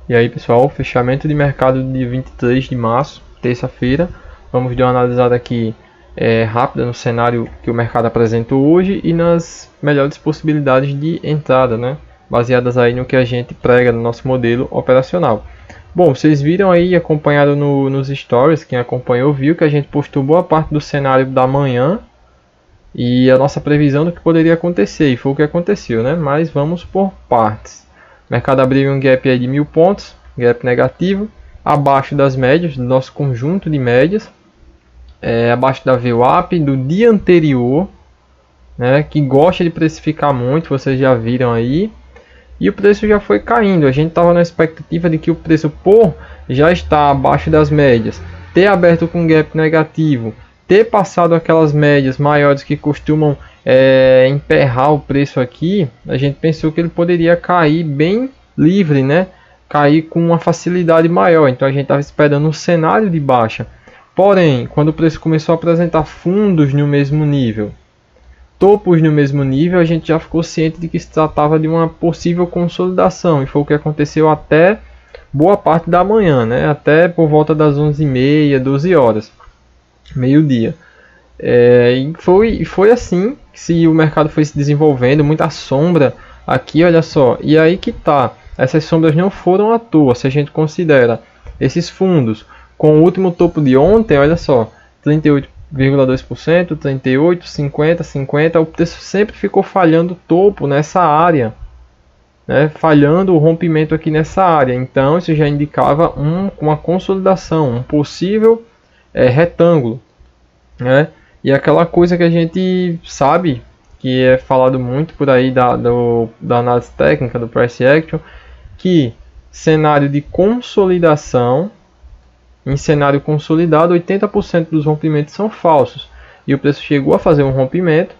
E aí pessoal, fechamento de mercado de 23 de março, terça-feira. Vamos dar uma analisada aqui rápida no cenário que o mercado apresentou hoje e nas melhores possibilidades de entrada, né? Baseadas aí no que a gente prega no nosso modelo operacional. Bom, vocês viram aí, acompanharam nos stories, quem acompanhou viu que a gente postou boa parte do cenário da manhã e a nossa previsão do que poderia acontecer, e foi o que aconteceu, né? Mas vamos por partes. O mercado abriu um gap aí de 1000 pontos, gap negativo, abaixo das médias, do nosso conjunto de médias, abaixo da VWAP do dia anterior, né, que gosta de precificar muito, vocês já viram aí, e o preço já foi caindo. A gente estava na expectativa de que o preço por já está abaixo das médias, ter aberto com gap negativo, ter passado aquelas médias maiores que costumam emperrar o preço aqui, a gente pensou que ele poderia cair bem livre, né? Cair com uma facilidade maior. Então a gente estava esperando um cenário de baixa. Porém, quando o preço começou a apresentar fundos no mesmo nível, topos no mesmo nível, a gente já ficou ciente de que se tratava de uma possível consolidação. E foi o que aconteceu até boa parte da manhã, né? Até por volta das 11h30, 12 horas, meio-dia. E foi assim que se o mercado foi se desenvolvendo, muita sombra aqui, olha só. E aí que tá, essas sombras não foram à toa, se a gente considera esses fundos com o último topo de ontem, olha só, 38,2%, 38, 50, 50, o preço sempre ficou falhando o topo nessa área, né? Falhando o rompimento aqui nessa área. Então isso já indicava uma consolidação, um possível retângulo, né? E aquela coisa que a gente sabe, que é falado muito por aí da análise técnica, do price action, que cenário de consolidação, em cenário consolidado, 80% dos rompimentos são falsos. E o preço chegou a fazer um rompimento,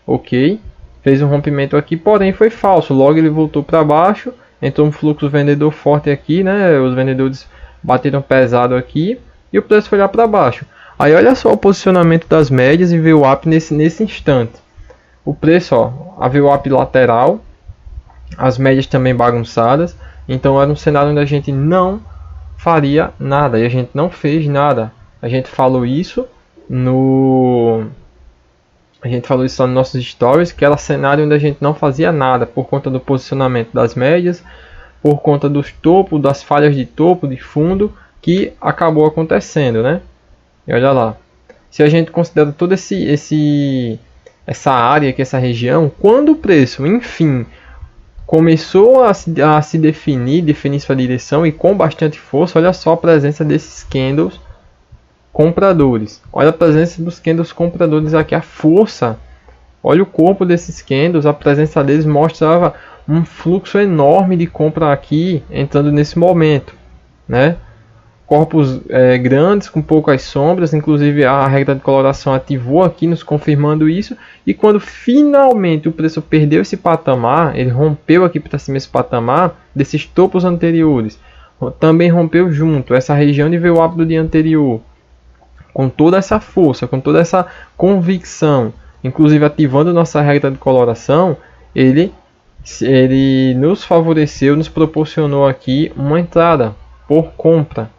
ok, fez um rompimento aqui, porém foi falso. Logo ele voltou para baixo, entrou um fluxo vendedor forte aqui, né? Os vendedores bateram pesado aqui e o preço foi lá para baixo. Aí olha só o posicionamento das médias e VWAP nesse instante. O preço, ó, a VWAP lateral, as médias também bagunçadas. Então era um cenário onde a gente não faria nada e a gente não fez nada. A gente falou isso nos nossos stories, que era cenário onde a gente não fazia nada por conta do posicionamento das médias, por conta dos topos, das falhas de topo, de fundo, que acabou acontecendo, né? E olha lá, se a gente considera toda essa área, que essa região, quando o preço, enfim, começou a se definir sua direção e com bastante força, olha só a presença desses candles compradores. Olha a presença dos candles compradores aqui, a força. Olha o corpo desses candles, a presença deles mostrava um fluxo enorme de compra aqui entrando nesse momento, né? Corpos grandes com poucas sombras, inclusive a regra de coloração ativou aqui nos confirmando isso. E quando finalmente o preço perdeu esse patamar, ele rompeu aqui para cima esse patamar desses topos anteriores, também rompeu junto essa região de VWAP do dia anterior, com toda essa força, com toda essa convicção, inclusive ativando nossa regra de coloração, ele nos favoreceu, nos proporcionou aqui uma entrada por compra,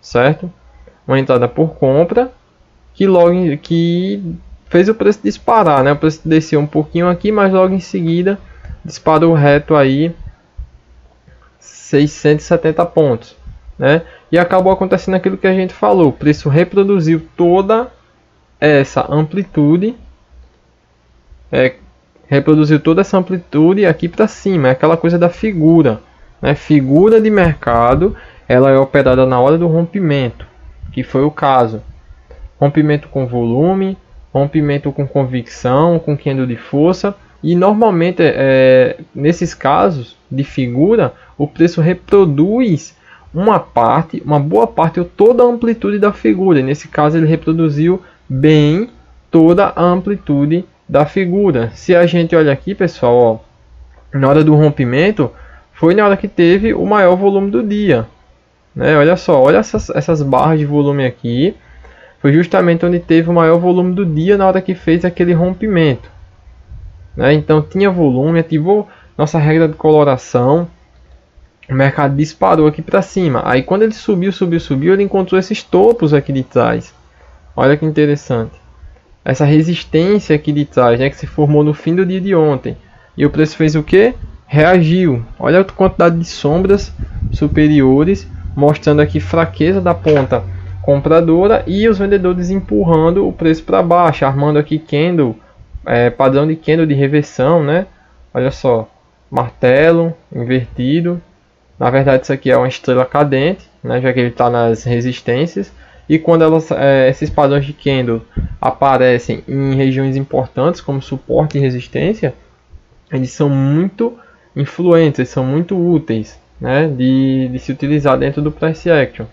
certo? Uma entrada por compra que fez o preço disparar, né? O preço desceu um pouquinho aqui, mas logo em seguida disparou reto aí 670 pontos, né? E acabou acontecendo aquilo que a gente falou, o preço reproduziu toda essa amplitude, aqui para cima, é aquela coisa da figura, né? Figura de mercado, ela é operada na hora do rompimento, que foi o caso. Rompimento com volume, rompimento com convicção, com candle de força. E normalmente, nesses casos de figura, o preço reproduz uma boa parte ou toda a amplitude da figura. E nesse caso ele reproduziu bem toda a amplitude da figura. Se a gente olha aqui, pessoal, ó, na hora do rompimento, foi na hora que teve o maior volume do dia, né? Olha só, olha essas barras de volume aqui. Foi justamente onde teve o maior volume do dia na hora que fez aquele rompimento, né? Então tinha volume, ativou nossa regra de coloração, o mercado disparou aqui para cima. Aí quando ele subiu, ele encontrou esses topos aqui de trás. Olha que interessante. Essa resistência aqui de trás, né, que se formou no fim do dia de ontem. E o preço fez o que? Reagiu. Olha a quantidade de sombras superiores, mostrando aqui fraqueza da ponta compradora e os vendedores empurrando o preço para baixo, armando aqui candle, padrão de candle de reversão, né? Olha só, martelo invertido. Na verdade isso aqui é uma estrela cadente, né? Já que ele está nas resistências. E quando esses padrões de candle aparecem em regiões importantes como suporte e resistência, eles são muito influentes, eles são muito úteis, né, de se utilizar dentro do price action.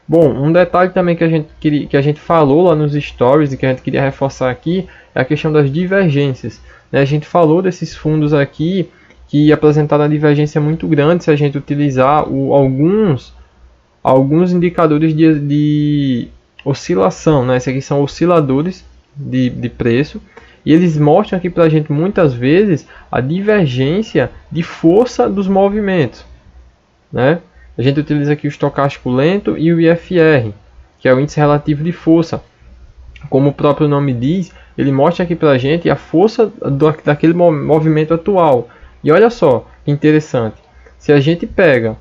Bom, um detalhe também que a gente falou lá nos stories e que a gente queria reforçar aqui é a questão das divergências, né? A gente falou desses fundos aqui que apresentaram uma divergência muito grande se a gente utilizar alguns indicadores de oscilação, né? Esses aqui são osciladores de preço. E eles mostram aqui para a gente muitas vezes a divergência de força dos movimentos, né? A gente utiliza aqui o estocástico lento e o IFR, que é o índice relativo de força. Como o próprio nome diz, ele mostra aqui para a gente a força daquele movimento atual. E olha só que interessante, se a gente pega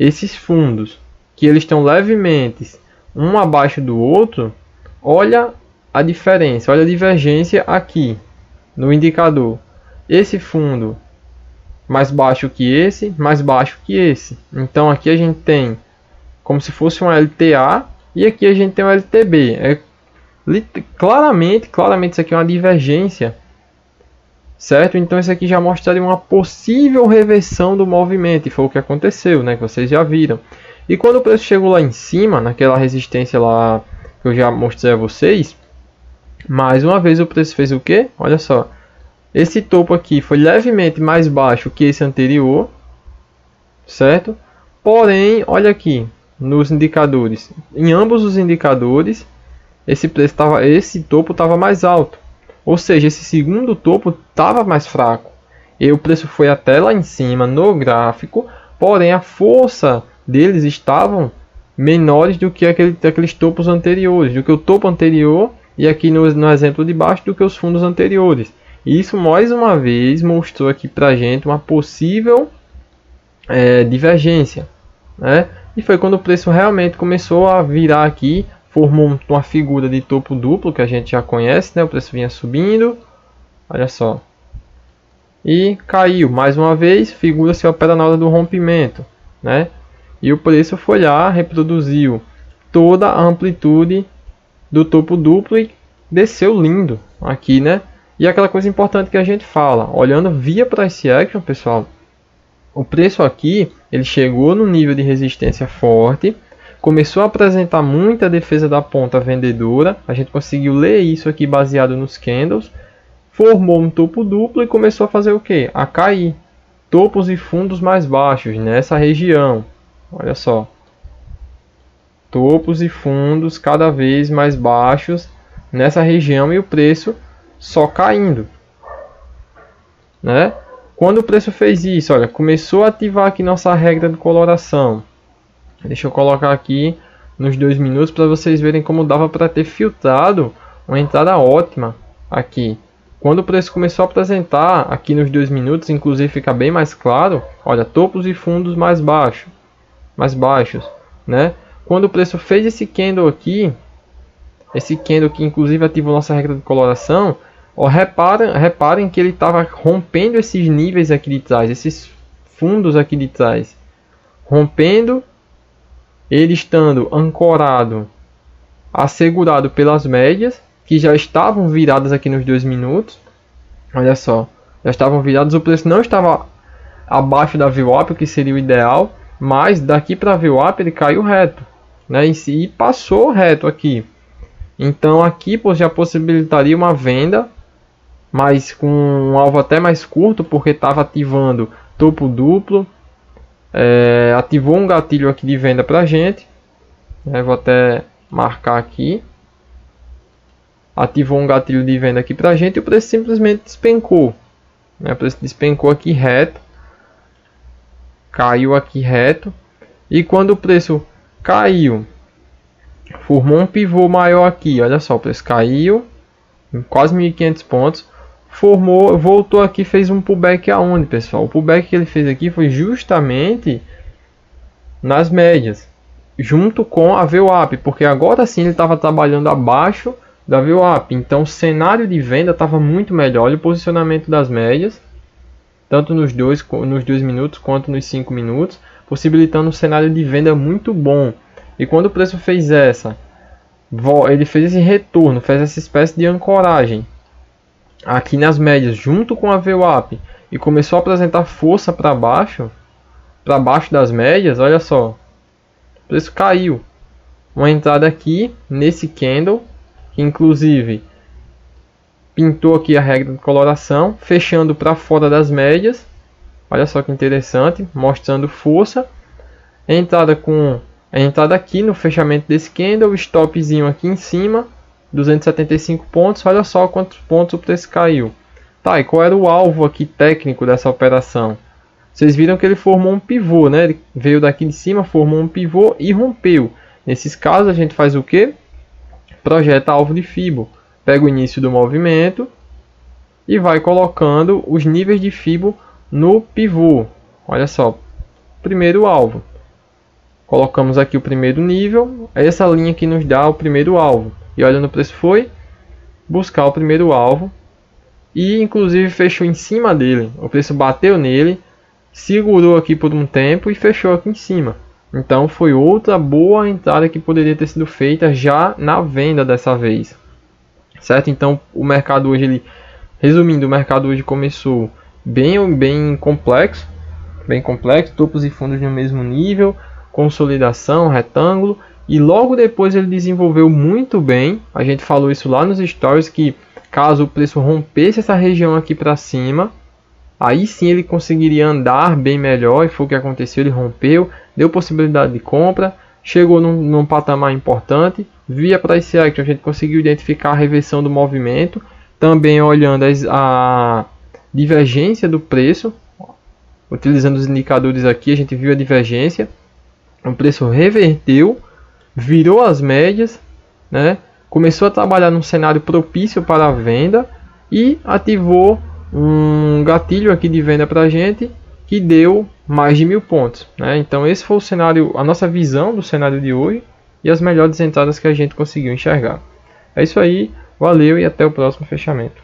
esses fundos que eles estão levemente um abaixo do outro, olha a diferença, olha a divergência aqui no indicador. Esse fundo mais baixo que esse, mais baixo que esse. Então aqui a gente tem como se fosse um LTA e aqui a gente tem um LTB. Claramente isso aqui é uma divergência, certo? Então isso aqui já mostraria uma possível reversão do movimento e foi o que aconteceu, né? Que vocês já viram. E quando o preço chegou lá em cima, naquela resistência lá que eu já mostrei a vocês, mais uma vez o preço fez o que? Olha só, esse topo aqui foi levemente mais baixo que esse anterior, certo? Porém, olha aqui nos indicadores, em ambos os indicadores, esse topo estava mais alto, ou seja, esse segundo topo estava mais fraco. E o preço foi até lá em cima no gráfico, porém a força deles estavam menores do que aqueles topos anteriores, do que o topo anterior e aqui no exemplo de baixo do que os fundos anteriores. E isso mais uma vez mostrou aqui para a gente uma possível divergência, né? E foi quando o preço realmente começou a virar aqui, formou uma figura de topo duplo que a gente já conhece, né? O preço vinha subindo, olha só, e caiu mais uma vez, figura se opera na hora do rompimento, né? E o preço foi lá, reproduziu toda a amplitude do topo duplo e desceu lindo aqui, né? E aquela coisa importante que a gente fala, olhando via price action, pessoal, o preço aqui, ele chegou no nível de resistência forte, começou a apresentar muita defesa da ponta vendedora, a gente conseguiu ler isso aqui baseado nos candles, formou um topo duplo e começou a fazer o que? A cair. Topos e fundos mais baixos nessa região. Olha só. Topos e fundos cada vez mais baixos nessa região e o preço só caindo, né? Quando o preço fez isso, olha, começou a ativar aqui nossa regra de coloração. Deixa eu colocar aqui nos 2 minutos para vocês verem como dava para ter filtrado uma entrada ótima aqui. Quando o preço começou a apresentar aqui nos 2 minutos, inclusive fica bem mais claro, olha, topos e fundos mais baixos, né? Quando o preço fez esse candle aqui, esse candle que inclusive ativou nossa regra de coloração, ó, reparem que ele estava rompendo esses níveis aqui de trás, esses fundos aqui de trás, rompendo, ele estando ancorado, assegurado pelas médias, que já estavam viradas aqui nos 2 minutos, olha só, já estavam viradas, o preço não estava abaixo da VWAP, o que seria o ideal, mas daqui para a VWAP ele caiu reto, né, e passou reto aqui. Então aqui já possibilitaria uma venda, mas com um alvo até mais curto, porque estava ativando topo duplo, ativou um gatilho aqui de venda para a gente, vou até marcar aqui, ativou um gatilho de venda aqui para a gente e o preço simplesmente despencou, o preço despencou aqui reto, caiu aqui reto. E quando o preço caiu, formou um pivô maior aqui, olha só, o preço caiu, quase 1.500 pontos, voltou aqui, fez um pullback aonde, pessoal? O pullback que ele fez aqui foi justamente nas médias, junto com a VWAP, porque agora sim ele estava trabalhando abaixo da VWAP, então o cenário de venda estava muito melhor. Olha o posicionamento das médias, tanto nos 2 minutos quanto nos 5 minutos, possibilitando um cenário de venda muito bom. E quando o preço fez ele fez esse retorno, fez essa espécie de ancoragem aqui nas médias junto com a VWAP e começou a apresentar força para baixo das médias, olha só, o preço caiu. Uma entrada aqui nesse candle, que inclusive pintou aqui a regra de coloração, fechando para fora das médias. Olha só que interessante, mostrando força. A entrada aqui no fechamento desse candle, stopzinho aqui em cima, 275 pontos. Olha só quantos pontos o preço caiu. Tá, e qual era o alvo aqui técnico dessa operação? Vocês viram que ele formou um pivô, né? Ele veio daqui de cima, formou um pivô e rompeu. Nesses casos a gente faz o que? Projeta alvo de Fibo. Pega o início do movimento e vai colocando os níveis de Fibo no pivô. Olha só, primeiro alvo. Colocamos aqui o primeiro nível, essa linha que nos dá o primeiro alvo. E olha, no preço foi buscar o primeiro alvo e inclusive fechou em cima dele. O preço bateu nele, segurou aqui por um tempo e fechou aqui em cima. Então foi outra boa entrada que poderia ter sido feita já na venda dessa vez. Certo? Então o mercado hoje, resumindo, o mercado hoje começou bem complexo, topos e fundos no mesmo nível, consolidação, retângulo, e logo depois ele desenvolveu muito bem. A gente falou isso lá nos stories, que caso o preço rompesse essa região aqui para cima, aí sim ele conseguiria andar bem melhor, e foi o que aconteceu. Ele rompeu, deu possibilidade de compra, chegou num patamar importante. Via price action a gente conseguiu identificar a reversão do movimento, também olhando a divergência do preço, utilizando os indicadores aqui, a gente viu a divergência. O preço reverteu, virou as médias, né? Começou a trabalhar num cenário propício para a venda e ativou um gatilho aqui de venda para a gente, que deu mais de 1.000 pontos, né? Então esse foi o cenário, a nossa visão do cenário de hoje e as melhores entradas que a gente conseguiu enxergar. É isso aí, valeu e até o próximo fechamento.